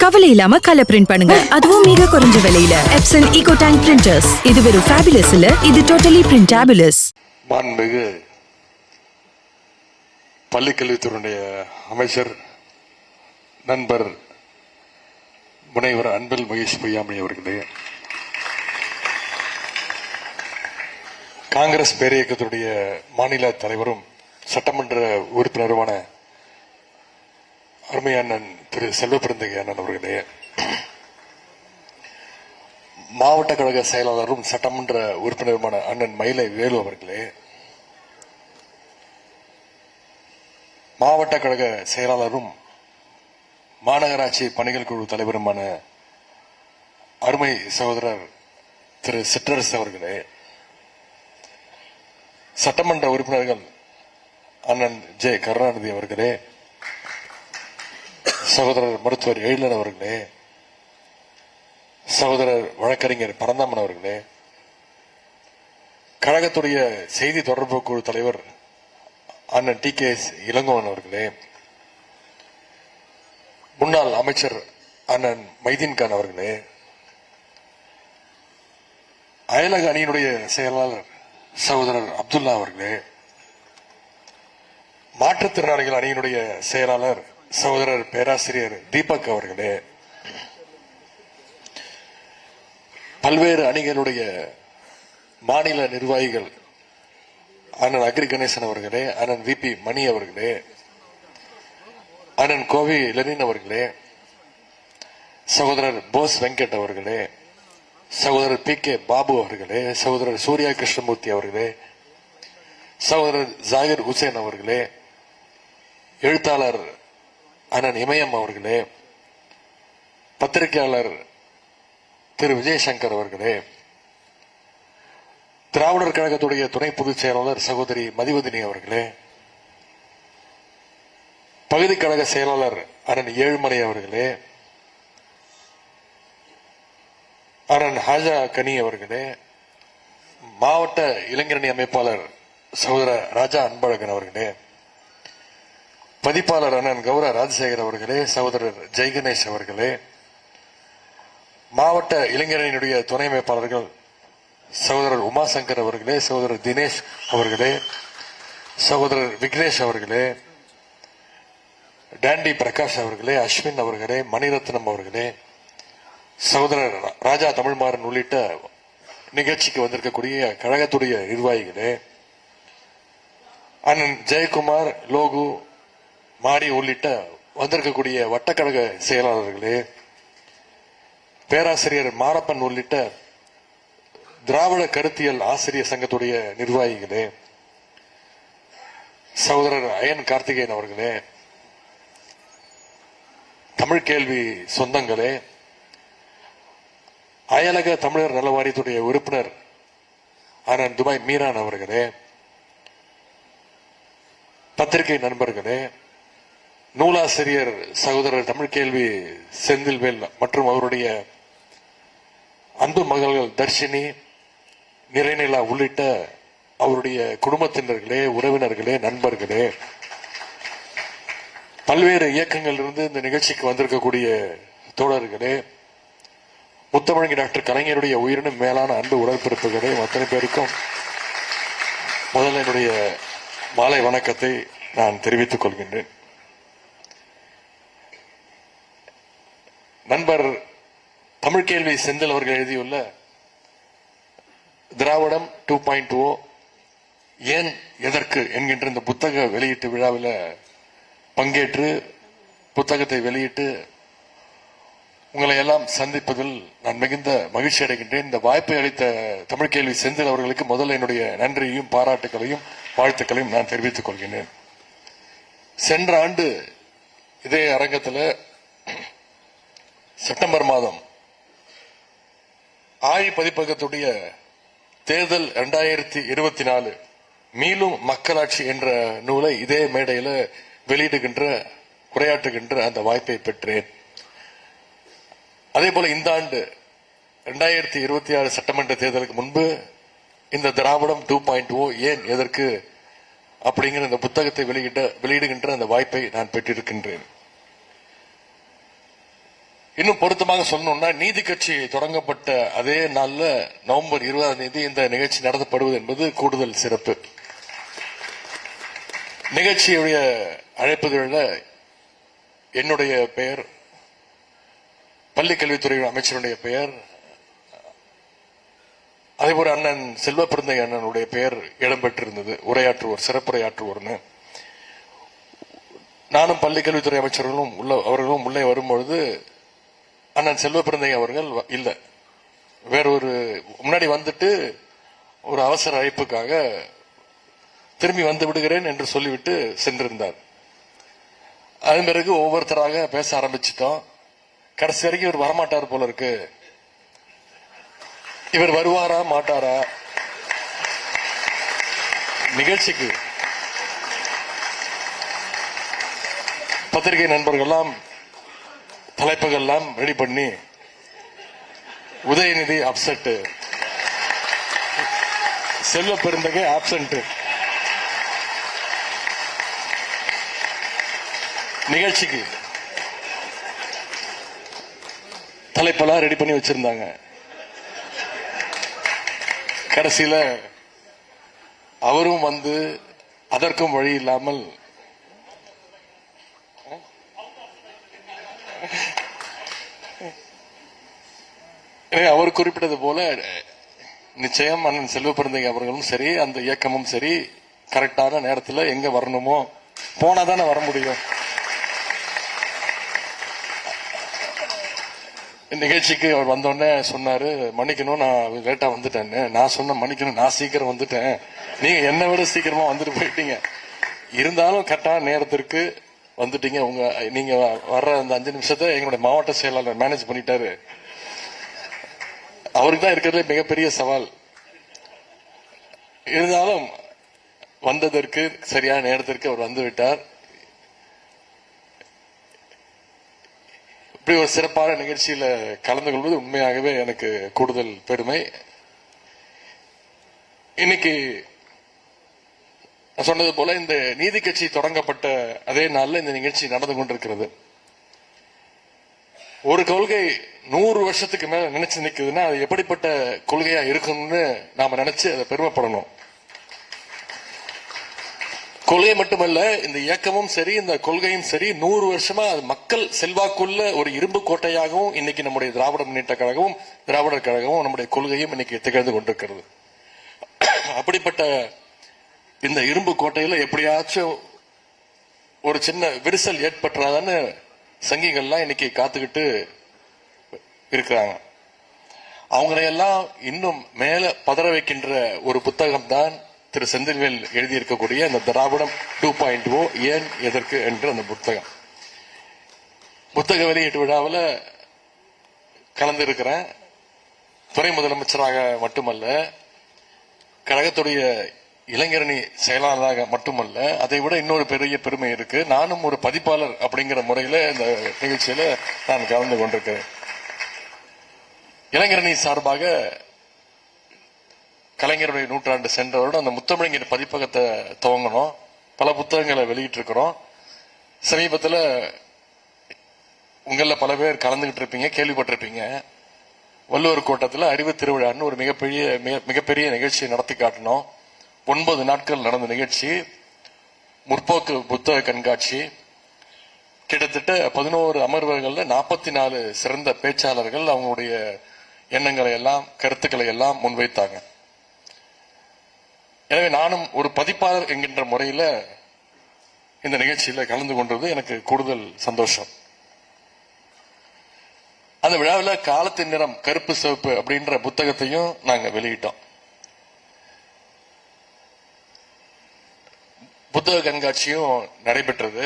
கவலை இல்லாம colour print பண்ணுங்க, அதுவும் மிக குறைஞ்ச விலையில. Epson eco tank printers. இது வெறும் ஃபேபுலஸ் இல்ல, இது டோட்டலி பிரிண்டபிளஸ். மாண்புமிகு பள்ளிக்கல்வித்துறையுடைய அமைச்சர் நண்பர் முனைவர் அன்பில் மகேஷ் பொய்யாமணி அவர்களே, காங்கிரஸ் பேரியக்கத்துடைய மாநில தலைவரும் சட்டமன்ற உறுப்பினருமான அருமையானன் திரு செல்வபிரந்தகை அண்ணன் அவர்களே, மாவட்ட கழக செயலாளரும் சட்டமன்ற உறுப்பினருமான அண்ணன் மயிலை வேலு அவர்களே, மாவட்ட கழக செயலாளரும் மாநகராட்சி பணிகள் குழு தலைவருமான அருமை சகோதரர் திரு சிற்றரசு அவர்களே, சட்டமன்ற உறுப்பினர்கள் அண்ணன் ஜே கருணாநிதி அவர்களே, சகோதரர் மருத்துவர் எழிலன் அவர்களே, சகோதரர் வழக்கறிஞர் பரந்தாமன் அவர்களே, கழகத்துடைய செய்தி தொடர்பு குழு தலைவர் அண்ணன் டி கே இளங்கோவன் அவர்களே, முன்னாள் அமைச்சர் அண்ணன் மைதீன்கான் அவர்களே, அயலக அணியினுடைய செயலாளர் சகோதரர் அப்துல்லா அவர்களே, மாற்றுத்திறனாளிகள் அணியினுடைய செயலாளர் சகோதரர் பேராசிரியர் தீபக் அவர்களே, பல்வேறு அணிகளுடைய மாநில நிர்வாகிகள் அண்ணன் அக்ரி கணேசன் அவர்களே, அண்ணன் வி பி மணி அவர்களே, அண்ணன் கோவி லெனின் அவர்களே, சகோதரர் போஸ் வெங்கட் அவர்களே, சகோதரர் பி கே பாபு அவர்களே, சகோதரர் சூர்யா கிருஷ்ணமூர்த்தி அவர்களே, சகோதரர் ஜாகிர் ஹுசேன் அவர்களே, எழுத்தாளர் அண்ணன் இமயம் அவர்களே, பத்திரிகையாளர் திரு விஜயசங்கர் அவர்களே, திராவிடர் கழகத்துடைய துணை பொதுச் செயலாளர் சகோதரி மதிவதினி அவர்களே, பகுதி கழக செயலாளர் அண்ணன் ஏழுமலை அவர்களே, அண்ணன் ஹாஜா கனி அவர்களே, மாவட்ட இளைஞரணி அமைப்பாளர் சகோதரர் ராஜா அன்பழகன் அவர்களே, பதிப்பாளர் அண்ணன் கௌரா ராஜசேகர் அவர்களே, சகோதரர் ஜெய்கணேஷ் அவர்களே, மாவட்ட இளைஞரணியினுடைய துணை அமைப்பாளர்கள் சகோதரர் உமாசங்கர் அவர்களே, சகோதரர் தினேஷ் அவர்களே, சகோதரர் விக்னேஷ் அவர்களே, டாண்டி பிரகாஷ் அவர்களே, அஸ்வின் அவர்களே, மணிரத்னம் அவர்களே, சகோதரர் ராஜா தமிழ்மாறன் உள்ளிட்ட நிகழ்ச்சிக்கு வந்திருக்கக்கூடிய கழகத்துடைய நிர்வாகிகளே, அண்ணன் ஜெயக்குமார், லோகு, மாடி உள்ளிட்ட வந்திருக்கக்கூடிய வட்டக்கழக செயலாளர்களே, பேராசிரியர் மாரப்பன் உள்ளிட்ட திராவிட கருத்தியல் ஆசிரியர் சங்கத்துடைய நிர்வாகிகளே, சகோதரர் அயன் கார்த்திகேயன் அவர்களே, தமிழ் கேள்வி சொந்தங்களே, அயலக தமிழர் நல வாரியத்துடைய உறுப்பினர் அண்ணன் துபாய் மீரான் அவர்களே, பத்திரிகை நண்பர்களே, நூலாசிரியர் சகோதரர் தமிழ் கேள்வி செந்தில்வேல் மற்றும் அவருடைய அன்பு மகள்கள் தர்ஷினி, நிறைநிலா உள்ளிட்ட அவருடைய குடும்பத்தினர்களே, உறவினர்களே, நண்பர்களே, பல்வேறு இயக்கங்களிலிருந்து இந்த நிகழ்ச்சிக்கு வந்திருக்கக்கூடிய தோழர்களே, முத்தமிழ் டாக்டர் கலைஞருடைய உயிரினும் மேலான அன்பு உடற்பிறப்புகளே, அத்தனை பேருக்கும் முதல்ல என்னுடைய மாலை வணக்கத்தை நான் தெரிவித்துக் கொள்கின்றேன். நண்பர் தமிழ் கேள்வி செந்தில் அவர்கள் எழுதியுள்ள திராவிடம் 2.0 ஏன் எதற்கு என்கின்ற இந்த புத்தக வெளியீட்டு விழாவில் பங்கேற்று புத்தகத்தை வெளியிட்டு உங்களை எல்லாம் சந்திப்பதில் நான் மிகுந்த மகிழ்ச்சி அடைகின்றேன். இந்த வாய்ப்பை அளித்த தமிழ் கேள்வி செந்தில் அவர்களுக்கு முதல்ல என்னுடைய நன்றியையும் பாராட்டுகளையும் வாழ்த்துக்களையும் நான் தெரிவித்துக் கொள்கின்றேன். சென்ற ஆண்டு இதே அரங்கத்தில் செப்டம்பர் மாதம் ஆழி பதிப்பகத்துடைய தேர்தல் 2024 மீளும் மக்களாட்சி என்ற நூலை இதே மேடையில் வெளியிடுகின்ற உரையாற்றுகின்ற அந்த வாய்ப்பை பெற்றேன். அதே போல இந்த ஆண்டு 2026 சட்டமன்ற தேர்தலுக்கு முன்பு இந்த திராவிடம் 2.0 ஏன் எதற்கு அப்படிங்கிற இந்த புத்தகத்தை வெளியிடுகின்ற அந்த வாய்ப்பை நான் பெற்றிருக்கின்றேன். இன்னும் பொருத்தமாக சொல்லணும்னா, நீதி கட்சி தொடங்கப்பட்ட அதே நாள்ல நவம்பர் 20ஆம் தேதி இந்த நிகழ்ச்சி நடத்தப்படுவது என்பது கூடுதல் சிறப்பு. நிகழ்ச்சியுடைய அழைப்புதழில் என்னுடைய பெயர், பள்ளிக்கல்வித்துறை அமைச்சருடைய பெயர், அதேபோல அண்ணன் செல்வ பிறந்தை அண்ணனுடைய பெயர் இடம்பெற்றிருந்தது. உரையாற்றுவோர், சிறப்புரையாற்றுவோர்னு. நானும் பள்ளிக்கல்வித்துறை அமைச்சர்களும் அவர்களும் உள்ளே வரும்பொழுது அண்ணன் செல்வ பிறந்தை அவர்கள் இல்ல, வேறொரு முன்னாடி வந்துட்டு ஒரு அவசர அழைப்புக்காக திரும்பி வந்து விடுகிறேன் என்று சொல்லிவிட்டு சென்றிருந்தார். அதன் பிறகு ஒவ்வொருத்தராக பேச ஆரம்பிச்சிட்டோம். கடைசி வரைக்கும் இவர் வரமாட்டார் போல இருக்கு. இவர் வருவாரா மாட்டாரா? நிகழ்ச்சிக்கு பத்திரிகை நண்பர்கள்லாம் தலைப்புகள்லாம் ரெடி பண்ணி, உதயநிதி அப்செட், செல்வ பெருந்தகை ஆப்சென்ட், நிகழ்ச்சிக்கு தலைப்பெல்லாம் ரெடி பண்ணி வச்சிருந்தாங்க. கடைசியில அவரும் வந்து அதற்கும் வழி இல்லாமல் அவர் குறிப்பிட்டது போல நிச்சயம் அண்ணன் செல்வ பிறந்தகை அவர்களும் சரி, அந்த இயக்கமும் சரி, கரெக்டான நேரத்தில் எங்க வரணுமோ போனாதானே வர முடியும். நிகழ்ச்சிக்கு அவர் வந்தோடனே சொன்னாரு, மன்னிக்கணும் நான் லேட்டா வந்துட்டேன்னு. நான் சொன்ன மன்னிக்கணும், நான் சீக்கிரம் வந்துட்டேன், நீங்க என்னை விட சீக்கிரமா வந்துட்டு போயிட்டீங்க. இருந்தாலும் கரெக்டான நேரத்திற்கு வந்துட்டீங்க. நீங்க வர்ற அந்த 5 நிமிஷத்தை எங்களுடைய மாவட்ட செயலாளர் மேனேஜ் பண்ணிட்டாரு. அவருக்கு தான் இருக்கிறதுல மிகப்பெரிய சவால். இருந்தாலும் வந்ததற்கு சரியான நேரத்திற்கு அவர் வந்துவிட்டார். இப்படி ஒரு சிறப்பான நிகழ்ச்சியில கலந்து கொள்வது உண்மையாகவே எனக்கு கூடுதல் பெருமை. இன்னைக்கு சொன்னது போல இந்த நீதி கட்சி தொடங்கப்பட்ட அதே நாள்ல இந்த நிகழ்ச்சி நடந்து கொண்டிருக்கிறது. ஒரு கொள்கை 100 வருஷத்துக்கு மேல நினைச்சு நிக்குதுன்னா அது எப்படிப்பட்ட கொள்கையா இருக்கும்னு நாம நினைச்சு அதை பெருமைப்படணும். கொள்கை மட்டுமல்ல, இந்த இயக்கமும் சரி, இந்த கொள்கையும் சரி, 100 வருஷமா அது மக்கள் செல்வாக்குள்ள ஒரு இரும்பு கோட்டையாகவும் இன்னைக்கு நம்முடைய திராவிட முன்னேற்ற கழகமும் திராவிடர் கழகமும் நம்முடைய கொள்கையும் இன்னைக்கு திகழ்ந்து கொண்டிருக்கிறது. அப்படிப்பட்ட இந்த இரும்பு கோட்டையில எப்படியாச்சும் ஒரு சின்ன விரிசல் ஏற்பட்டுறாதான்னு சங்கிகள்லாம் இன்னைக்கு காத்துக்கிட்டு இருக்கிறாங்க. அவங்களையெல்லாம் இன்னும் மேல பதற வைக்கின்ற ஒரு புத்தகம் தான் திரு செந்தில்வேல் எழுதியிருக்கக்கூடிய அந்த திராவிடம் 2.0 ஏன் எதற்கு என்ற அந்த புத்தகம். புத்தக வெளியீட்டு விழாவில் கலந்திருக்கிறேன். துணை முதலமைச்சராக மட்டுமல்ல, கழகத்துடைய இளைஞரணி செயலாளராக மட்டுமல்ல, அதை விட இன்னொரு பெரிய பெருமை இருக்கு. நானும் ஒரு பதிப்பாளர் அப்படிங்கிற முறையில இந்த நிகழ்ச்சியில நான் கலந்து கொண்டிருக்கிறேன். இளைஞரணி சார்பாக கலைஞருடைய நூற்றாண்டு சென்றவரோட அந்த முத்தமிழர் பதிப்பகத்தை துவங்கணும். பல புத்தகங்களை வெளியிட்டு இருக்கிறோம். சமீபத்தில் உங்கள பல பேர் கலந்துகிட்டு இருப்பீங்க, கேள்விப்பட்டிருப்பீங்க. வள்ளுவர் கோட்டத்தில் அறிவு திருவிழான்னு ஒரு மிகப்பெரிய நிகழ்ச்சியை நடத்தி காட்டினோம். 9 நாட்கள் நடந்த நிகழ்ச்சி, முற்போக்கு புத்தக கண்காட்சி. கிட்டத்தட்ட 11 அமர்வுகள்ல 44 சிறந்த பேச்சாளர்கள் அவங்களுடைய எண்ணங்களை எல்லாம், கருத்துக்களை எல்லாம் முன்வைத்தாங்க. எனவே நானும் ஒரு பதிப்பாளர் என்கின்ற முறையில இந்த நிகழ்ச்சியில கலந்து கொண்டது எனக்கு கூடுதல் சந்தோஷம். அந்த விழாவில் காலத்தின் நிறம் கருப்பு சிவப்பு அப்படின்ற புத்தகத்தையும் நாங்க வெளியிட்டோம். புத்தக கண்காட்சியும் நடைபெற்றது.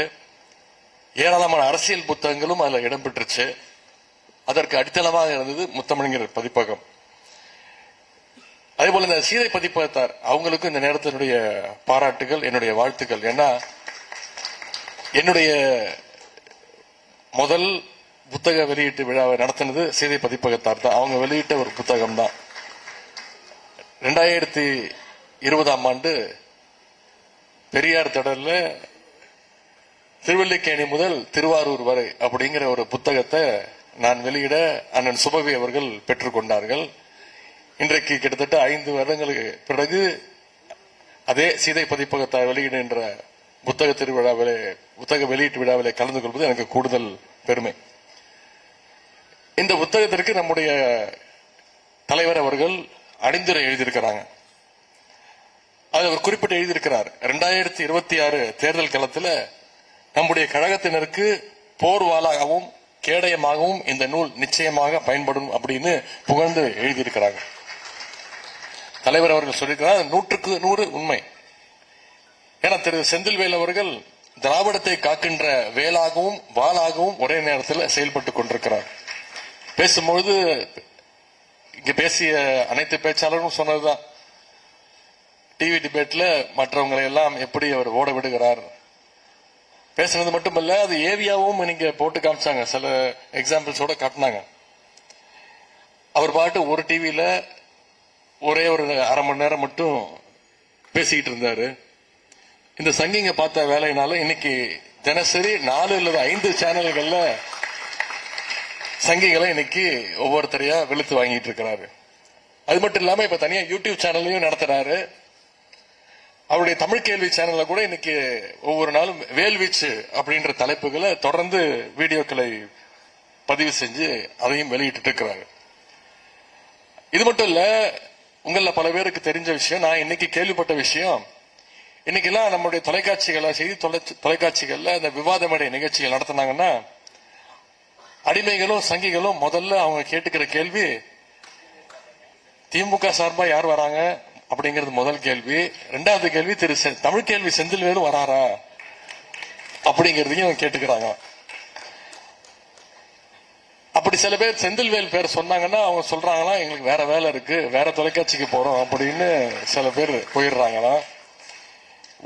ஏராளமான அரசியல் புத்தகங்களும் அதுல இடம்பெற்றுச்சு. அதற்கு அடித்தளமாக இருந்தது முத்தமிழர் பதிப்பகம். அதே போல இந்த சீதை பதிப்பகத்தார் அவங்களுக்கும் இந்த நேரத்தினுடைய பாராட்டுகள், என்னுடைய வாழ்த்துக்கள். ஏன்னா என்னுடைய முதல் புத்தக வெளியீட்டு விழாவை நடத்தினது சீதை பதிப்பகத்தார் தான். அவங்க வெளியிட்ட ஒரு புத்தகம் தான். 2020 பெரியார் தொடர்ல திருவல்லிக்கேணி முதல் திருவாரூர் வரை அப்படிங்கிற ஒரு புத்தகத்தை நான் வெளியிட அண்ணன் சுபவி அவர்கள் பெற்றுக்கொண்டார்கள். இன்றைக்கு கிட்டத்தட்ட 5 வருடங்களுக்கு பிறகு அதே சீதை பதிப்பகத்தை வெளியிடுகின்ற புத்தக வெளியீட்டு விழாவிலே கலந்து கொள்வது எனக்கு கூடுதல் பெருமை. இந்த புத்தகத்திற்கு நம்முடைய தலைவர் அவர்கள் அணிந்துரை எழுதியிருக்கிறாங்க. அது அவர் குறிப்பிட்டு எழுதியிருக்கிறார். 2026 தேர்தல் களத்தில் நம்முடைய கழகத்தினருக்கு போர்வாளாகவும் கேடயமாகவும் இந்த நூல் நிச்சயமாக பயன்படும் அப்படின்னு புகழ்ந்து எழுதியிருக்கிறாங்க. தலைவர் அவர்கள் சொல்லியிருக்கிறார். 100க்கு 100 உண்மை. ஏன்னா திரு செந்தில்வேல் அவர்கள் திராவிடத்தை காக்கின்ற வேலாகவும் வாளாகவும் ஒரே நேரத்தில் செயல்பட்டுக் கொண்டிருக்கிறார். பேசும்பொழுது இங்க பேசிய அனைத்து பேச்சாளரும் சொன்னதுதான், டிவி டிபேட்ல மற்றவங்களை எல்லாம் எப்படி அவர் ஓட விடுகிறார். பேசுனது மட்டுமல்ல, அது ஏவியாவும் நீங்க போட்டு காமிச்சாங்க, சில எக்ஸாம்பிள்ஸோட காட்டினாங்க. அவர் பாட்டு ஒரு டிவியில ஒரே ஒரு அரை மணி நேரம் மட்டும் பேசிக்கிட்டு இருந்தாரு. இந்த சங்கிங்க பார்த்த வேலையினால இன்னைக்கு தினசரி 4 அல்லது 5 சேனல்கள்ல சங்கிகளை இன்னைக்கு ஒவ்வொருத்தரையா வெளுத்து வாங்கிட்டு இருக்கிறாரு. அது மட்டும் இல்லாம இப்ப தனியா யூடியூப் சேனல்லையும் நடத்துறாரு. அவருடைய தமிழ் கேள்வி சேனல்ல கூட இன்னைக்கு ஒவ்வொரு நாளும் வேல்வீச்சு அப்படின்ற தலைப்புகளை தொடர்ந்து வீடியோக்களை பதிவு செஞ்சு அதையும் வெளியிட்டு இருக்கிறாரு. இது மட்டும் இல்ல, உங்கள பல பேருக்கு தெரிஞ்ச விஷயம், நான் இன்னைக்கு கேள்விப்பட்ட விஷயம், இன்னைக்கெல்லாம் நம்முடைய தொலைக்காட்சிகளை செய்தி தொலைக்காட்சிகள்ல இந்த விவாத மேடை நிகழ்ச்சிகள் நடத்தினாங்கன்னா அடிமைகளும் சங்கிகளும் முதல்ல அவங்க கேட்டுக்கிற கேள்வி, திமுக சார்பா யார் வராங்க அப்படிங்கிறது முதல் கேள்வி. 2வது கேள்வி, தமிழ் கேள்வி செந்தில்வேலும் வராரா அப்படிங்கறதையும் கேட்டுக்கிறாங்க. அப்படி சில பேர் செந்தில்வேல் பேர் சொன்னாங்கன்னா அவங்க சொல்றாங்களா, எங்களுக்கு வேற வேலை இருக்கு, வேற தொலைக்காட்சிக்கு போறோம் அப்படின்னு சில பேர் போயிடுறாங்களாம்.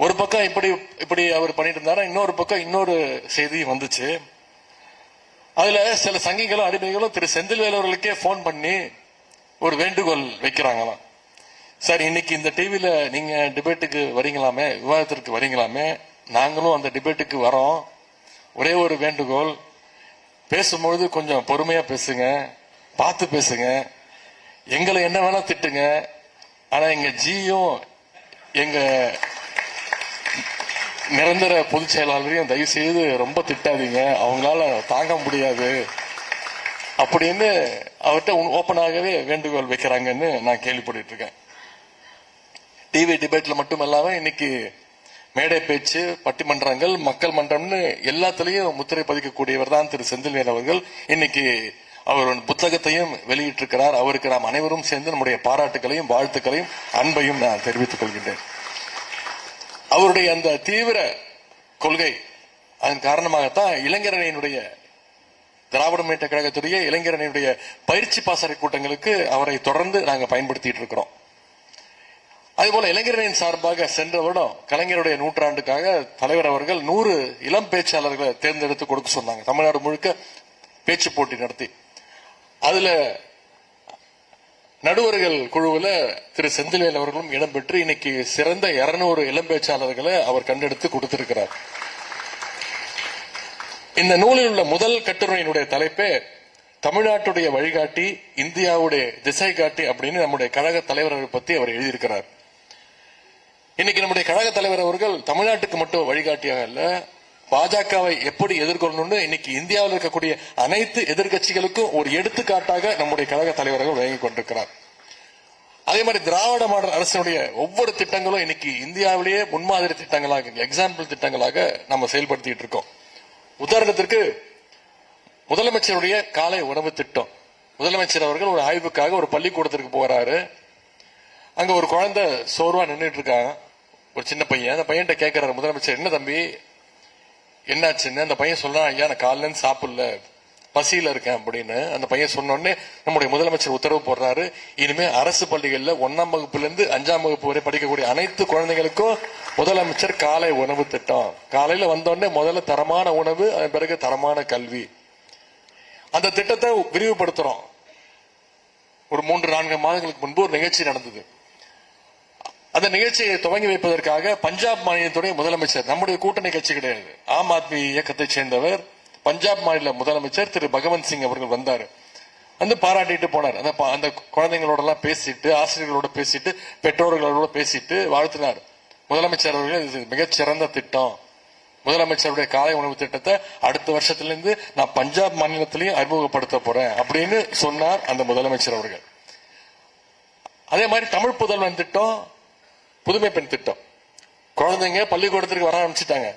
ஒரு பக்கம் இப்படி அவர் பண்ணிட்டு இருந்தாரா, இன்னொரு பக்கம் இன்னொரு செய்தி வந்துச்சு. அதுல சில சங்கிகளும் அடிமைகளும் திரு செந்தில்வேல் அவர்களுக்கே போன் பண்ணி ஒரு வேண்டுகோள் வைக்கிறாங்களாம். சார், இன்னைக்கு இந்த டிவியில நீங்க டிபேட்டுக்கு வரீங்களாமே, விவாதத்திற்கு வரீங்களாமே, நாங்களும் அந்த டிபேட்டுக்கு வரோம். ஒரே ஒரு வேண்டுகோள், பேசும்பொழுது கொஞ்சம் பொறுமையா பேசுங்க, பார்த்து பேசுங்க, எங்களை என்ன வேணா திட்டுங்க, ஆனா எங்க ஜியும் எங்க நிரந்தர பொதுச் செயலாளரையும் தயவு செய்து ரொம்ப திட்டாதீங்க, அவங்களால தாங்க முடியாது அப்படின்னு அவர்கிட்ட ஓப்பனாகவே வேண்டுகோள் வைக்கிறாங்கன்னு நான் கேள்விப்பட்டு இருக்கேன். டிவி டிபேட்ல மட்டுமல்லாம இன்னைக்கு மேடை பேச்சு, பட்டிமன்றங்கள், மக்கள் மன்றம்னு எல்லாத்திலையும் முத்திரை பதிக்கக்கூடியவர் தான் திரு செந்தில்வேல் அவர்கள். இன்னைக்கு அவர் புத்தகத்தையும் வெளியிட்டிருக்கிறார். அவருக்கு நாம் அனைவரும் சேர்ந்து நம்முடைய பாராட்டுகளையும் வாழ்த்துக்களையும் அன்பையும் நான் தெரிவித்துக் கொள்கின்றேன். அவருடைய அந்த தீவிர கொள்கை, அதன் காரணமாகத்தான் இளைஞரணியினுடைய திராவிட முன்னேற்ற கழகத்துடைய இளைஞரணியுடைய பயிற்சி பாசறை கூட்டங்களுக்கு அவரை தொடர்ந்து நாங்கள் பயன்படுத்திட்டு இருக்கிறோம். அதேபோல இளைஞரணியின் சார்பாக சென்ற வருடம் கலைஞருடைய 100ஆண்டுக்காக தலைவர் அவர்கள் 100 இளம் பேச்சாளர்களை தேர்ந்தெடுத்து கொடுக்க சொன்னாங்க. தமிழ்நாடு முழுக்க பேச்சு போட்டி நடத்தி அதுல நடுவர்கள் குழுவில் திரு செந்தில்வேல் அவர்களும் இடம்பெற்று இன்னைக்கு சிறந்த 200 இளம் பேச்சாளர்களை அவர் கண்டெடுத்து கொடுத்திருக்கிறார். இந்த நூலில் உள்ள முதல் கட்டுரையினுடைய தலைப்பே தமிழ்நாட்டுடைய வழிகாட்டி, இந்தியாவுடைய திசை காட்டி அப்படின்னு நம்முடைய கழக தலைவரை பத்தி அவர் எழுதியிருக்கிறார். இன்னைக்கு நம்முடைய கழக தலைவர் அவர்கள் தமிழ்நாட்டுக்கு மட்டும் வழிகாட்டியாக அல்ல, பாஜகவை எப்படி எதிர்கொள்ளணும்னு இன்னைக்கு இந்தியாவில் இருக்கக்கூடிய அனைத்து எதிர்கட்சிகளுக்கும் ஒரு எடுத்துக்காட்டாக நம்முடைய கழக தலைவர்கள் வழங்கிக் கொண்டிருக்கிறார். அதே மாதிரி திராவிட மாடல் அரசினுடைய ஒவ்வொரு திட்டங்களும் இன்னைக்கு இந்தியாவிலேயே முன்மாதிரி திட்டங்களாக, எக்ஸாம்பிள் திட்டங்களாக நம்ம செயல்படுத்திட்டு இருக்கோம். உதாரணத்திற்கு முதலமைச்சருடைய காலை உணவு திட்டம். முதலமைச்சர் அவர்கள் ஒரு ஆய்வுக்காக ஒரு பள்ளிக்கூடத்திற்கு போறாரு. அங்க ஒரு குழந்தை சோர்வா நின்றுட்டு இருக்காங்க, ஒரு சின்ன பையன். அந்த பையன்கிட்ட கேட்கிறாரு முதலமைச்சர், என்ன தம்பி என்னாச்சுன்னு. அந்த பையன் சொல்றான், ஐயா நான் காலையில இருந்து சாப்பிடல, பசியில இருக்கேன் அப்படின்னு. அந்த பையன் சொன்ன உடனே நம்முடைய முதலமைச்சர் உத்தரவு போடுறாரு, இனிமே அரசு பள்ளிகள்ல 1ஆம் வகுப்புல இருந்து 5ஆம் வகுப்பு வரை படிக்கக்கூடிய அனைத்து குழந்தைகளுக்கும் முதலமைச்சர் காலை உணவு திட்டம். காலையில வந்தோடனே முதல்ல தரமான உணவு, அதன் பிறகு தரமான கல்வி. அந்த திட்டத்தை விரிவுபடுத்துறோம். ஒரு 3-4 மாதங்களுக்கு முன்பு ஒரு நிகழ்ச்சி நடந்தது. அந்த நிகழ்ச்சியை துவங்கி வைப்பதற்காக பஞ்சாப் மாநிலத்துடைய முதலமைச்சர், நம்முடைய கூட்டணி கட்சி கிடையாது, ஆம் ஆத்மி இயக்கத்தை சேர்ந்தவர், பஞ்சாப் மாநில முதலமைச்சர் திரு பகவந்த் சிங் அவர்கள் வந்தார். வந்து பாராட்டிட்டு போனார். அந்த குழந்தைங்களோட எல்லாம் பேசிட்டு, ஆசிரியர்களோட பேசிட்டு, பெற்றோர்களோட பேசிட்டு வாழ்த்தினார். முதலமைச்சர் அவர்கள் இது மிகச்சிறந்த திட்டம், முதலமைச்சருடைய காலை உணவு திட்டத்தை அடுத்த வருஷத்திலிருந்து நான் பஞ்சாப் மாநிலத்திலையும் அறிமுகப்படுத்த போறேன் அப்படின்னு சொன்னார் அந்த முதலமைச்சர் அவர்கள். அதே மாதிரி தமிழ் புதல்வன் திட்டம், புதுமை பெண் திட்டம், குழந்தைங்க பள்ளிக்கூடத்திற்கு வர ஆரம்பிச்சுட்டாங்க.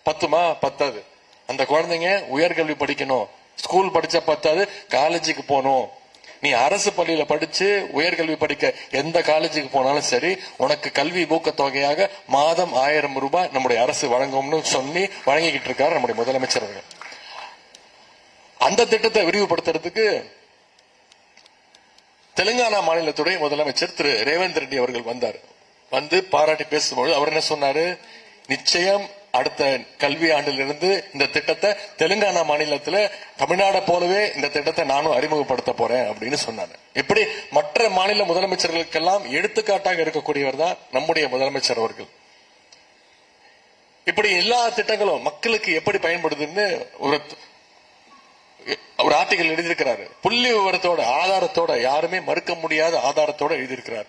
பத்துமா பத்தாது, அந்த குழந்தைங்க உயர்கல்வி படிக்கணும், ஸ்கூல் படிச்சா பத்தாது, காலேஜுக்கு போகணும். நீ அரசு பள்ளியில படிச்சு உயர்கல்வி படிக்க எந்த காலேஜுக்கு போனாலும் சரி, உனக்கு கல்வி ஊக்கத்தொகையாக மாதம் 1000 ரூபாய் நம்முடைய அரசு வழங்கும்னு சொல்லி வழங்கிக்கிட்டு இருக்காரு நம்முடைய முதலமைச்சர் அவர்கள். அந்த திட்டத்தை விரிவுபடுத்துறதுக்கு தெலுங்கானா மாநிலத்துடைய முதலமைச்சர் திரு ரேவந்த் ரெட்டி அவர்கள் வந்தார். வந்து பாராட்டி பேசும்போது அவர் என்ன சொன்னாரு, நிச்சயம் அடுத்த கல்வி ஆண்டிலிருந்து இந்த திட்டத்தை தெலுங்கானா மாநிலத்தில் தமிழ்நாடு போலவே இந்த திட்டத்தை நானும் அறிமுகப்படுத்த போறேன் அப்படின்னு சொன்னாங்க. இப்படி மற்ற மாநில முதலமைச்சர்களுக்கெல்லாம் எடுத்துக்காட்டாக இருக்கக்கூடியவர் தான் நம்முடைய முதலமைச்சர் அவர்கள். இப்படி எல்லா திட்டங்களும் மக்களுக்கு எப்படி பயன்படுதுன்னு ஒரு ஆர்டிகல் எழுதியிருக்கிறாரு. புள்ளி விவரத்தோட, ஆதாரத்தோட, யாருமே மறுக்க முடியாத ஆதாரத்தோட எழுதியிருக்கிறார்.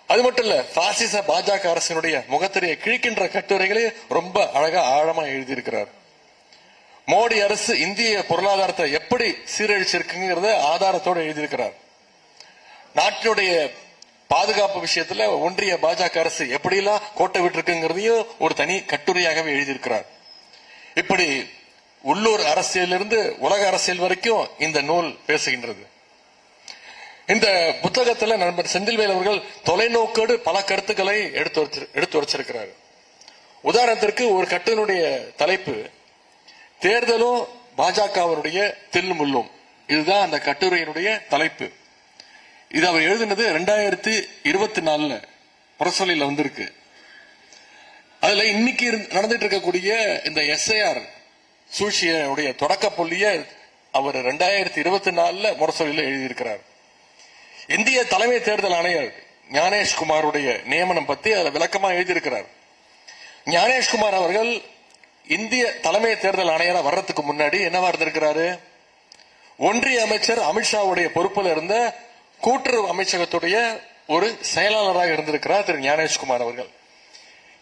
அது மட்டும் இல்ல, பாசிச பாஜக அரசினுடைய முகத்திரையை கிழிக்கின்ற கட்டுரைகளே ரொம்ப அழகா ஆழமா எழுதியிருக்கிறார். மோடி அரசு இந்திய பொருளாதாரத்தை எப்படி சீரழிச்சிருக்குங்கிறத ஆதாரத்தோடு எழுதியிருக்கிறார். நாட்டினுடைய பாதுகாப்பு விஷயத்துல ஒன்றிய பாஜக அரசு எப்படியெல்லாம் கோட்டை விட்டுருக்குங்கிறதையும் ஒரு தனி கட்டுரையாகவே எழுதியிருக்கிறார். இப்படி உள்ளூர் அரசியலிருந்து உலக அரசியல் வரைக்கும் இந்த நூல் பேசுகின்றது. இந்த புத்தகத்துல நண்பர் செந்தில்வேல் அவர்கள் தொலைநோக்கோடு பல கருத்துக்களை எடுத்து வச்சிருக்கிறார். உதாரணத்திற்கு ஒரு கட்டுரையினுடைய தலைப்பு தேர்தலும் பாஜகவினுடைய தில்முல்லும். இதுதான் அந்த கட்டுரையினுடைய தலைப்பு. இது அவர் எழுதினது 2024 புரசொலியில் வந்திருக்கு. அதுல இன்னைக்கு நடந்துட்டு இருக்கக்கூடிய இந்த SIR சூழ்ச்சியுடைய தொடக்க புள்ளிய அவர் 2024 முரசொலியில் எழுதியிருக்கிறார். இந்திய தலைமை தேர்தல் ஆணையர் ஞானேஷ்குமாருடைய நியமனம் பத்தி அதை விளக்கமா எழுதியிருக்கிறார். ஞானேஷ்குமார் அவர்கள் இந்திய தலைமை தேர்தல் ஆணையரா வர்றதுக்கு முன்னாடி என்னவா இருந்திருக்கிறாரு, ஒன்றிய அமைச்சர் அமித்ஷாவுடைய பொறுப்பில் இருந்த கூட்டுறவு அமைச்சகத்துடைய ஒரு செயலாளராக இருந்திருக்கிறார் திரு ஞானேஷ்குமார் அவர்கள்.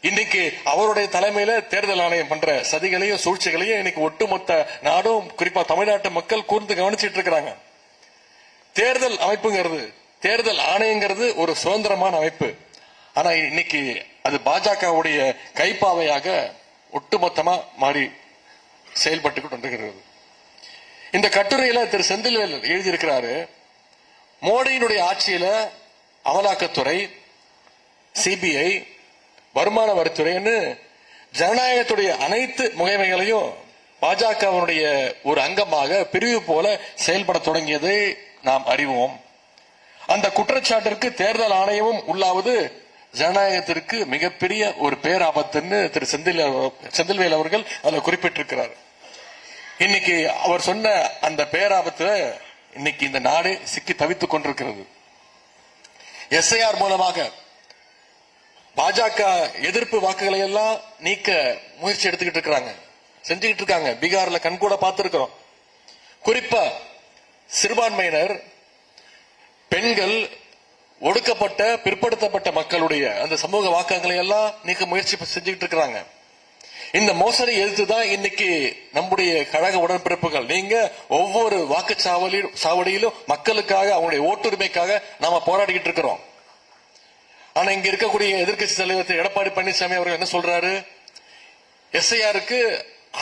இன்னைக்கு அவருடைய தலைமையில தேர்தல் ஆணையம் பண்ற சதிகளையும் சூழ்ச்சிகளையும் இன்னைக்கு ஒட்டுமொத்த நாடும், குறிப்பா தமிழ்நாட்டு மக்கள் கூர்ந்து கவனிச்சிட்டு இருக்கிறாங்க. தேர்தல் அமைப்புங்கிறது, தேர்தல் ஆணையங்கிறது ஒரு சுதந்திரமான அமைப்பு. ஆனா இன்னைக்கு அது பாஜகவுடைய கைப்பாவையாக ஒட்டுமொத்தமா மாறி செயல்பட்டு கொண்டிருக்கிறது. இந்த கட்டுரையில திரு செந்தில்வேல் எழுதியிருக்கிறாரு, மோடியினுடைய ஆட்சியில அமலாக்கத்துறை, CBI, வருமான வரித்துறைன்னு ஜனநாயகத்துடைய அனைத்து முகமைகளையும் பாஜகவினுடைய ஒரு அங்கமாக பிரிவு போல செயல்பட தொடங்கியதை நாம் அறிவோம். அந்த குற்றச்சாட்டிற்கு தேர்தல் ஆணையமும் உள்ளாவது ஜனநாயகத்திற்கு மிகப்பெரிய ஒரு பேராபத்துன்னு திரு செந்தில்வேல் அவர்கள் அதில் குறிப்பிட்டிருக்கிறார். இன்னைக்கு அவர் சொன்ன அந்த பேராபத்துல இன்னைக்கு இந்த நாடு சிக்கி தவித்துக் கொண்டிருக்கிறது. SIR மூலமாக பாஜக எதிர்ப்பு வாக்குகளை எல்லாம் நீக்க முயற்சி எடுத்துக்கிட்டு இருக்காங்க, செஞ்சுக்கிட்டு இருக்காங்க. பீகார்ல கண்கூட பார்த்திருக்கிறோம். குறிப்பா சிறுபான்மையினர், பெண்கள், ஒடுக்கப்பட்ட பிற்படுத்தப்பட்ட மக்களுடைய அந்த சமூக வாக்குகளை எல்லாம் நீக்க முயற்சி செஞ்சுக்கிட்டு இருக்கிறாங்க. இந்த மோசடி எதிர்த்துதான் இன்னைக்கு நம்முடைய கழக உடன்பிறப்புகள் நீங்க ஒவ்வொரு வாக்குச்சாவடியிலும் மக்களுக்காக, அவங்களுடைய ஓட்டுரிமைக்காக நாம போராடிக்கிட்டு இருக்கிறோம். ஆனா இங்க இருக்கக்கூடிய எதிர்கட்சி தலைவர் எடப்பாடி பழனிசாமி அவர்கள் என்ன சொல்றாரு, SIRக்கு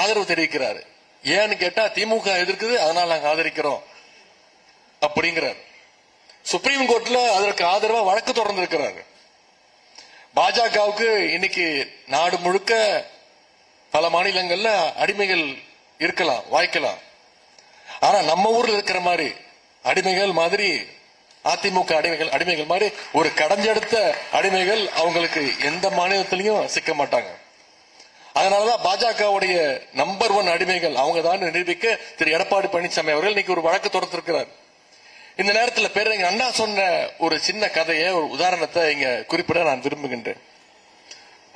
ஆதரவு தெரிவிக்கிறாரு. ஏன்னு கேட்டா திமுக எதிர்க்குது, அதனால நாங்க ஆதரிக்கிறோம் அப்படிங்கிறார். சுப்ரீம் கோர்ட்ல அதற்கு ஆதரவா வழக்கு தொடர்ந்து இருக்கிறாரு. பாஜகவுக்கு இன்னைக்கு நாடு முழுக்க பல மாநிலங்கள்ல அடிமைகள் இருக்கலாம், வாய்க்கலாம். ஆனா நம்ம ஊர்ல இருக்கிற மாதிரி அடிமைகள் மாதிரி, அதிமுக அடிமைகள் மாதிரி ஒரு கடைஞ்செடுத்த அடிமைகள் அவங்களுக்கு எந்த மாநிலத்திலையும் சிக்க மாட்டாங்க. அதனாலதான் பாஜகவுடைய நம்பர் 1 அடிமைகள் அவங்க தான் நிரூபிக்க திரு எடப்பாடி பழனிசாமி அவர்கள் இன்னைக்கு ஒரு வழக்கு தொடர்ந்திருக்கிறார். இந்த நேரத்தில் பேரறிஞர் அண்ணா சொன்ன ஒரு சின்ன கதையை, ஒரு உதாரணத்தை இங்க குறிப்பிட நான் விரும்புகின்றேன்.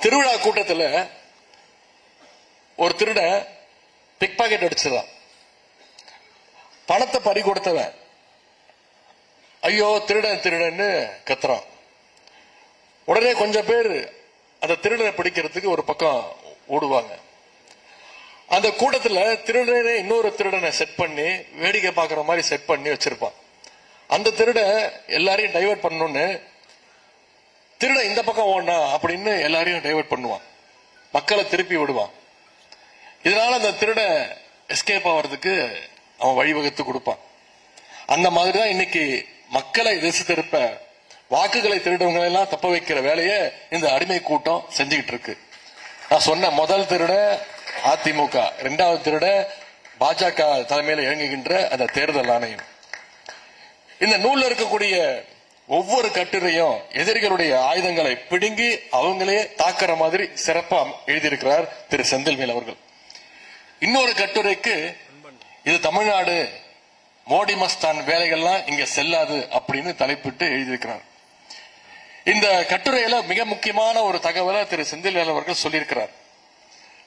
திருவிழா கூட்டத்தில் ஒரு திருட பிக் பாக்கெட் அடிச்சதான், பணத்தை பறி கொடுத்தவன் ஐயோ திருடன் திருடன்னு கத்துறான். உடனே கொஞ்சம் பேர் அந்த திருடனை பிடிக்கிறதுக்கு ஒரு பக்கம் ஓடுவாங்க. அந்த கூட்டத்தில் திருடனே இன்னொரு திருடனை செட் பண்ணி வேடிக்கை பார்க்கிற மாதிரி செட் பண்ணி வச்சிருப்பான். அந்த திருடன் எல்லாரையும் டைவர்ட் பண்ணணும்னு திருடன் இந்த பக்கம் ஓடனா அப்படின்னு எல்லாரையும் டைவர்ட் பண்ணுவான், மக்களை திருப்பி விடுவான். இதனால அந்த திருடன் எஸ்கேப் ஆகிறதுக்கு அவன் வழிவகுத்து கொடுப்பான். அந்த மாதிரிதான் இன்னைக்கு மக்களை திசை திருப்ப, வாக்குகளை திருடவங்களை எல்லாம் தப்ப வைக்கிற வேலையை இந்த அடிமை கூட்டம் செஞ்சுக்கிட்டு இருக்கு. நான் சொன்ன முதல் திருட அதிமுக, இரண்டாவது திருட பாஜக தலைமையில் இயங்குகின்ற அந்த தேர்தல் ஆணையம். இந்த நூல்ல இருக்கக்கூடிய ஒவ்வொரு கட்டுரையும் எதிரிகளுடைய ஆயுதங்களை பிடுங்கி அவங்களே தாக்குற மாதிரி சிறப்பா எழுதியிருக்கிறார் திரு செந்தில்வேல் அவர்கள். இன்னொரு கட்டுரைக்கு இது தமிழ்நாடு, மோடி மஸ்தான் வேலைகள்லாம் இங்க செல்லாது அப்படின்னு தலைப்பிட்டு எழுதியிருக்கிறார். இந்த கட்டுரையில மிக முக்கியமான ஒரு தகவலை திரு செந்தில்வேல் அவர்கள் சொல்லியிருக்கிறார்.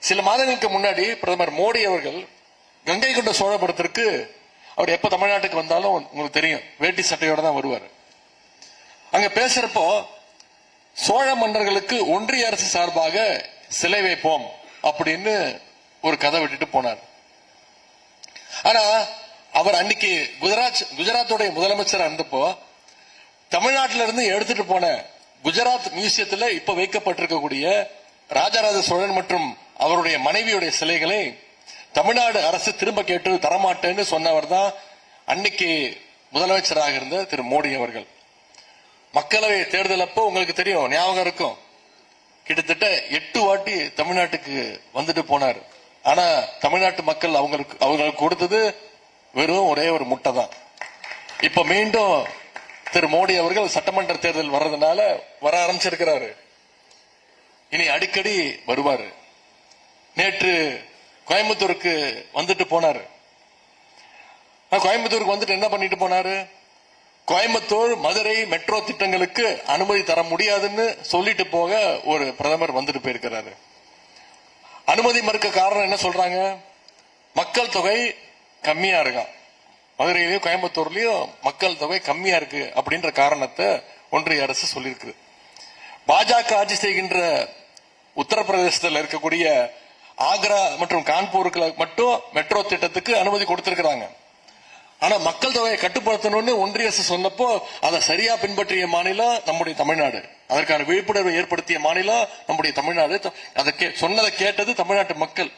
சில மாதங்களுக்கு முன்னாடி பிரதமர் மோடி அவர்கள் கங்கை கொண்ட சோழபுரத்திற்கு, அவர் எப்ப தமிழ்நாட்டுக்கு வந்தாலும் உங்களுக்கு தெரியும் வேட்டி சட்டையோட தான் வருவார். அங்க பேசுறப்போ சோழ மன்னர்களுக்கு ஒன்றிய அரசு சார்பாக சிலை வைப்போம் அப்படின்னு ஒரு கதை விட்டுட்டு போனார். ஆனா அவர் அன்னைக்கு குஜராத்துடைய முதலமைச்சர் இருந்தப்போ தமிழ்நாட்டில இருந்து எடுத்துட்டு போன குஜராத் மியூசியத்தில் இப்ப வைக்கப்பட்டிருக்கக்கூடிய ராஜராஜ சோழன் மற்றும் அவருடைய மனைவியுடைய சிலைகளை தமிழ்நாடு அரசு திரும்ப கேட்டு தரமாட்டேன்னு சொன்னவர் தான் அன்னைக்கு முதலமைச்சராக இருந்த திரு மோடி அவர்கள். மக்களவை தேர்தல் அப்போ உங்களுக்கு தெரியும், ஞாபகம் இருக்கும், கிட்டத்தட்ட 8 வாட்டி தமிழ்நாட்டுக்கு வந்துட்டு போனார். ஆனா தமிழ்நாட்டு மக்கள் அவங்களுக்கு கொடுத்தது வெறும் ஒரே ஒரு முட்டை தான். இப்ப மீண்டும் திரு மோடி அவர்கள் சட்டமன்ற தேர்தல் வர்றதுனால வர ஆரம்பிச்சிருக்கிறாரு. இனி அடிக்கடி வருவாரு. நேற்று கோயம்புத்தூருக்கு வந்துட்டு போனாரு. கோயம்புத்தூருக்கு வந்துட்டு என்ன பண்ணிட்டு போனாரு? கோயம்புத்தூர் மதுரை மெட்ரோ திட்டங்களுக்கு அனுமதி தர முடியாதுன்னு சொல்லிட்டு போக ஒரு பிரதமர் வந்துட்டு போயிருக்கிறாரு. அனுமதி மறுக்க காரணம் என்ன சொல்றாங்க? மக்கள் தொகை கம்மியா இருக்கான், மதுரையிலயும் கோயம்புத்தூர்லயும் மக்கள் தொகை கம்மியா இருக்கு அப்படின்ற காரணத்தை ஒன்றிய அரசு சொல்லியிருக்கு. பாஜக ஆட்சி செய்கின்ற உத்தரப்பிரதேசத்தில் இருக்கக்கூடிய ஆக்ரா மற்றும் கான்பூருக்கு மட்டும் மெட்ரோ திட்டத்துக்கு அனுமதி கொடுத்திருக்கிறாங்க. ஆனா மக்கள் தொகையை கட்டுப்படுத்தணும்னு ஒன்றிய அரசு சொன்னப்போ அதை சரியா பின்பற்றிய மாநிலம் நம்முடைய தமிழ்நாடு. அதற்கான விழிப்புணர்வை ஏற்படுத்திய மாநிலம் நம்முடைய தமிழ்நாடு. அதை சொன்னதை கேட்டது தமிழ்நாட்டு மக்கள்.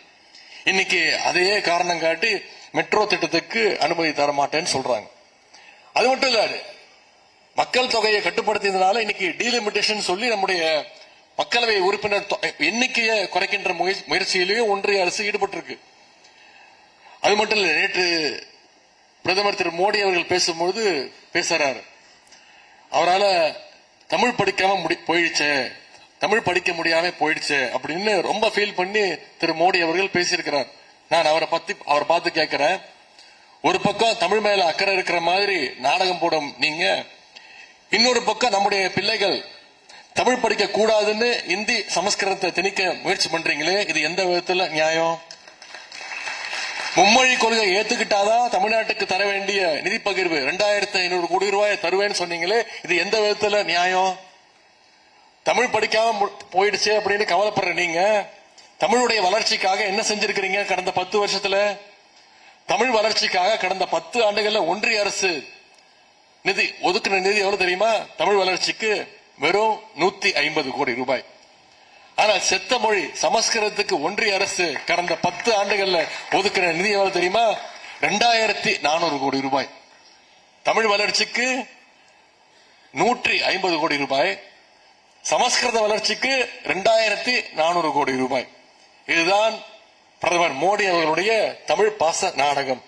இன்னைக்கு அதையே காரணம் காட்டி மெட்ரோ திட்டத்துக்கு அனுமதி தர மாட்டேன்னு சொல்றாங்க. அது மட்டும் இல்ல, மக்கள் தொகையை கட்டுப்படுத்தியதுனால இன்னைக்கு டீலிமிட்டேஷன் சொல்லி நம்முடைய மக்களவை உறுப்பினர் எண்ணிக்கையை குறைக்கின்ற முயற்சியிலேயும் ஒன்றிய அரசு ஈடுபட்டிருக்கு. அது மட்டும் இல்ல, நேற்று பிரதமர் திரு மோடி அவர்கள் பேசும்போது பேசுறாரு, அவரால் தமிழ் படிக்காம போயிடுச்சு, தமிழ் படிக்க முடியாம போயிடுச்சு அப்படின்னு ரொம்ப ஃபீல் பண்ணி திரு மோடி அவர்கள் பேசியிருக்கிறார். நான் அவரை பார்த்து கேட்கிறேன், ஒரு பக்கம் தமிழ் மேல அக்கறை இருக்கிற மாதிரி நாடகம் போடும் நீங்க, இன்னொரு பக்கம் நம்முடைய பிள்ளைகள் தமிழ் படிக்க கூடாதுன்னு இந்தி சமஸ்கிருதத்தை திணிக்க முயற்சி பண்றீங்களே, இது எந்த விதத்துல நியாயம்? மும்மொழி கொள்கை ஏத்துக்கிட்டாதான் தமிழ்நாட்டுக்கு தர வேண்டிய நிதி பகிர்வு 2500 கோடி ரூபாய் தருவேன்னு சொன்னீங்களே, இது எந்த விதத்துல நியாயம்? தமிழ் படிக்காம போயிடுச்சு அப்படின்னு கவலைப்படுற நீங்க தமிழுடைய வளர்ச்சிக்காக என்ன செஞ்சிருக்கிறீங்க? கடந்த 10 வருஷத்துல தமிழ் வளர்ச்சிக்காக கடந்த 10 ஆண்டுகள்ல ஒன்றிய அரசு நிதி ஒதுக்கின நிதி எவ்வளவு தெரியுமா? தமிழ் வளர்ச்சிக்கு வெறும் 150 கோடி ரூபாய். ஆனா செத்த மொழி சமஸ்கிருதத்துக்கு ஒன்றிய அரசு கடந்த 10 ஆண்டுகள்ல ஒதுக்கின நிதி எவ்வளவு தெரியுமா? 2400 கோடி ரூபாய். தமிழ் வளர்ச்சிக்கு 150 கோடி ரூபாய், சமஸ்கிருத வளர்ச்சிக்கு 2400 கோடி ரூபாய். இதுதான் பிரதமர் மோடி அவர்களுடைய தமிழ் பாச நாடகம்.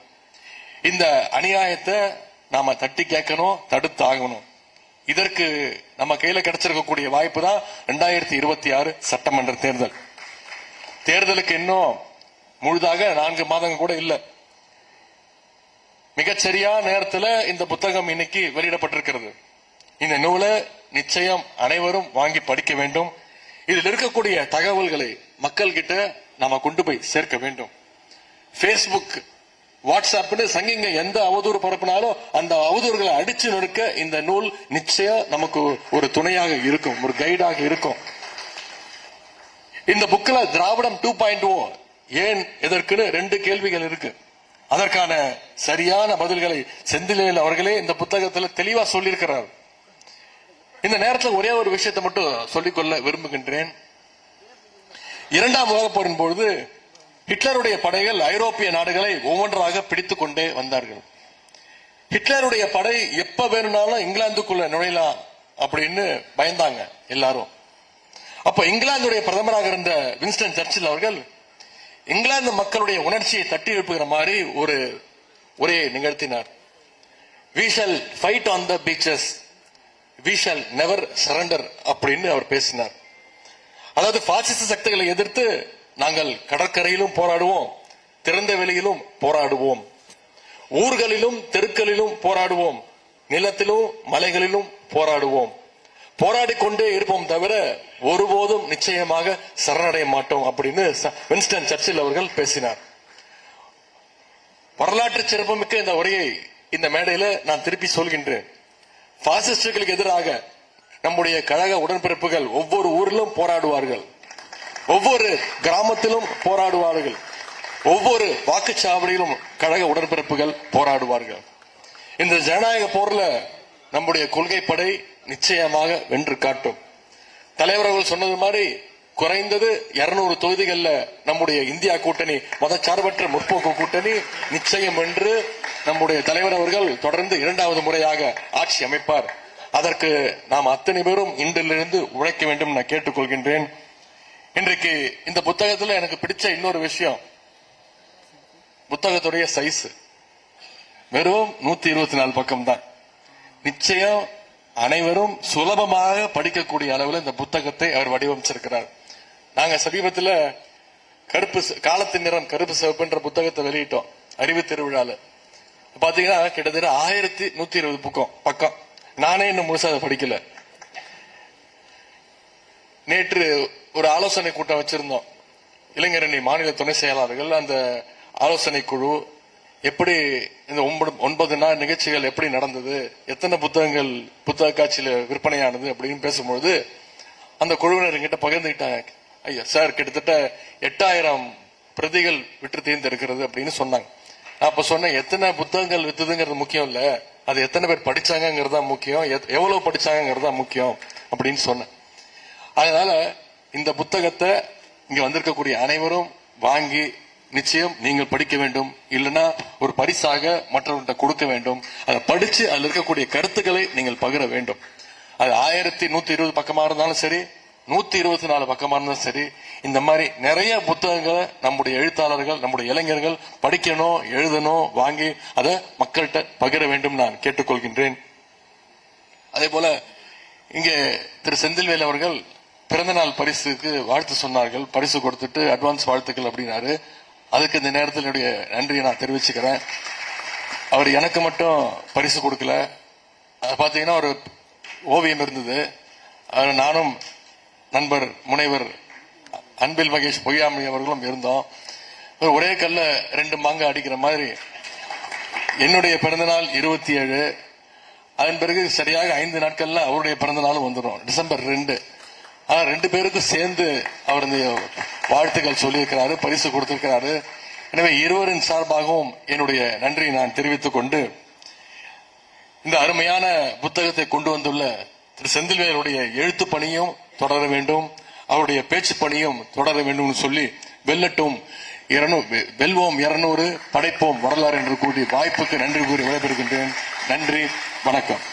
இந்த அநியாயத்தை நாம தட்டி கேட்கணும், தடுத்து ஆகணும். இதற்கு நம்ம கையில கிடைச்சிருக்கக்கூடிய வாய்ப்பு தான் 2026 சட்டமன்ற தேர்தல். தேர்தலுக்கு இன்னும் முழுதாக 4 மாதங்கள் கூட இல்ல. மிகச்சரியான நேரத்தில் இந்த புத்தகம் இன்னைக்கு வெளியிடப்பட்டிருக்கிறது. இந்த நூலை நிச்சயம் அனைவரும் வாங்கி படிக்க வேண்டும். இதில் இருக்கக்கூடிய தகவல்களை மக்கள் கிட்ட நாம கொண்டு போய் சேர்க்க வேண்டும். பேஸ்புக், வாட்ஸ்அப்னு சங்கிங்க எந்த அவதூறு பரப்பினாலும் அந்த அவதூறுகளை அடிச்சு நொறுக்க இந்த நூல் நிச்சயம் நமக்கு ஒரு துணையாக இருக்கும், ஒரு கைடாக இருக்கும். இந்த புக்ல திராவிடம் 2.0 ஏன் எதற்குன்னு 2 கேள்விகள் இருக்கு. அதற்கான சரியான பதில்களை செந்தில்வேல் அவர்களே இந்த புத்தகத்தில் தெளிவா சொல்லியிருக்கிறார். இந்த நேரத்தில் ஒரே ஒரு விஷயத்தை மட்டும் சொல்லிக்கொள்ள விரும்புகின்றேன். 2ஆம் உலகப் போரின் பொழுது ஹிட்லருடைய படைகள் ஐரோப்பிய நாடுகளை ஒவ்வொன்றாக பிடித்துக் கொண்டே வந்தார்கள். ஹிட்லருடைய படை எப்ப வேணும்னாலும் இங்கிலாந்துக்குள்ள நுழையலாம் அப்படின்னு பயந்தாங்க எல்லாரும். அப்ப இங்கிலாந்துடைய பிரதமராக இருந்த வின்ஸ்டன் சர்ச்சில் அவர்கள் இங்கிலாந்து மக்களுடைய உணர்ச்சியை தட்டி எழுப்புகிற மாதிரி ஒரு உரையை நிகழ்த்தினார். We shall fight on the beaches, we shall never surrender அப்படின்னு அவர் பேசினார். அதாவது பாசிச சக்திகளை எதிர்த்து நாங்கள் கடற்கரையிலும் போராடுவோம், திறந்த வெளியிலும் போராடுவோம், ஊர்களிலும் தெருக்களிலும் போராடுவோம், நிலத்திலும் மலைகளிலும் போராடுவோம், போராடி கொண்டே இருப்போம் தவிர ஒருபோதும் நிச்சயமாக சரணடைய மாட்டோம் அப்படின்னு வின்ஸ்டன் சர்ச்சில் அவர்கள் பேசினார். வரலாற்று சிறப்புமிக்க இந்த உரையை இந்த மேடையில நான் திருப்பி சொல்கின்றேன். பாசிஸ்டுகளுக்கு எதிராக நம்முடைய கழக உடன்பிறப்புகள் ஒவ்வொரு ஊரிலும் போராடுவார்கள், ஒவ்வொரு கிராமத்திலும் போராடுவார்கள், ஒவ்வொரு வாக்குச்சாவடியிலும் கழக உடன்பிறப்புகள் போராடுவார்கள். இந்த ஜனநாயக போர்ல நம்முடைய கொள்கை படை நிச்சயமாக வென்று காட்டும். தலைவர்கள் சொன்னது மாதிரி குறைந்தது 200 தொகுதிகள்ல நம்முடைய இந்தியா கூட்டணி, மதச்சார்பற்ற முற்போக்கு கூட்டணி நிச்சயம் வென்று நம்முடைய தலைவர் அவர்கள் தொடர்ந்து 2வது முறையாக ஆட்சி அமைப்பார். அதற்கு நாம் அத்தனை பேரும் இன்றிலிருந்து உழைக்க வேண்டும் நான் கேட்டுக்கொள்கின்றேன். இன்றைக்கு இந்த புத்தகத்தில் எனக்கு பிடிச்ச இன்னொரு விஷயம், புத்தகத்துடைய சைஸ் வெறும் 124 பக்கம் தான். நிச்சயம் அனைவரும் சுலபமாக படிக்கக்கூடிய அளவில் இந்த புத்தகத்தை அவர் வடிவமைச்சிருக்கிறார். நாங்க சமீபத்தில் கருப்பு காலத்தின் நிறம் கருப்பு சிவப்புன்ற புத்தகத்தை வெளியிட்டோம் அறிவு திருவிழால. பாத்தீங்கன்னா கிட்டத்தட்ட 1120 பக்கம். நானே இன்னும் முழுசா அதை படிக்கல. நேற்று ஒரு ஆலோசனை கூட்டம் வச்சிருந்தோம். இளைஞரணி மாநில துணை செயலாளர்கள், அந்த ஆலோசனை குழு எப்படி இந்த 9 நாள் நிகழ்ச்சிகள் எப்படி நடந்தது, எத்தனை புத்தகங்கள் புத்தக காட்சியில விற்பனையானது அப்படின்னு பேசும்போது அந்த குழுவினர் என்கிட்ட பகிர்ந்துக்கிட்டாங்க. ஐயா சார், கிட்டத்தட்ட 8000 பிரதிகள் விற்று தீர்ந்து இருக்கிறது அப்படின்னு சொன்னாங்க. நான் அப்ப சொன்னேன், எத்தனை புத்தகங்கள் வித்துதுங்கிறது முக்கியம் இல்ல, அது எத்தனை பேர் படிச்சாங்கிறது தான் முக்கியம், எவ்வளவு படிச்சாங்கிறது தான் முக்கியம் அப்படின்னு சொன்னேன். அதனால இந்த புத்தகத்தை இங்க வந்திருக்கக்கூடிய அனைவரும் வாங்கி நிச்சயம் நீங்கள் படிக்க வேண்டும். இல்லைன்னா ஒரு பரிசாக மற்றவர்கிட்ட கொடுக்க வேண்டும். அதை படிச்சு அதில் இருக்கக்கூடிய கருத்துக்களை நீங்கள் பகிர வேண்டும். அது 1120 பக்கமா இருந்தாலும் சரி, 124 பக்கமா இருந்தாலும் சரி, இந்த மாதிரி நிறைய புத்தகங்களை நம்முடைய எழுத்தாளர்கள், நம்முடைய இளைஞர்கள் படிக்கணும், எழுதணும், வாங்கி அதை மக்கள்கிட்ட பகிர வேண்டும் நான் கேட்டுக்கொள்கின்றேன். அதே போல இங்கே திரு செந்தில்வேல் அவர்கள் பிறந்தநாள் பரிசுக்கு வாழ்த்து சொன்னார்கள். பரிசு கொடுத்துட்டு அட்வான்ஸ் வாழ்த்துக்கள் அப்படின்னாரு. அதுக்கு இந்த நேரத்தில் என்னுடைய நன்றியை நான் தெரிவிச்சுக்கிறேன். அவர் எனக்கு மட்டும் பரிசு கொடுக்கல. பாத்தீங்கன்னா ஒரு ஓவியம் இருந்தது, நானும் நண்பர் முனைவர் அன்பில் மகேஷ் பொய்யாமணி அவர்களும் இருந்தோம். ஒரே கல்ல 2 மாங்காய் அடிக்கிற மாதிரி என்னுடைய பிறந்தநாள் 27, அதன் பிறகு சரியாக 5 நாட்கள்ல அவருடைய பிறந்தநாளும் வந்துடும், டிசம்பர் 2. ஆனா 2 பேருக்கும் சேர்ந்து அவர் இந்த வாழ்த்துக்கள் சொல்லியிருக்கிறாரு, பரிசு கொடுத்திருக்கிறாரு. எனவே இருவரின் சார்பாகவும் என்னுடைய நன்றியை நான் தெரிவித்துக் கொண்டு, இந்த அருமையான புத்தகத்தை கொண்டு வந்துள்ள திரு செந்தில்வேலுடைய எழுத்து பணியும் தொடர வேண்டும், அவருடைய பேச்சு பணியும் தொடர வேண்டும் சொல்லி வெல்லட்டும், வெல்வோம் 200, படைப்போம் வரலாறு என்று கூறி வாய்ப்புக்கு நன்றி கூறி விடைபெறுகின்றேன். நன்றி, வணக்கம்.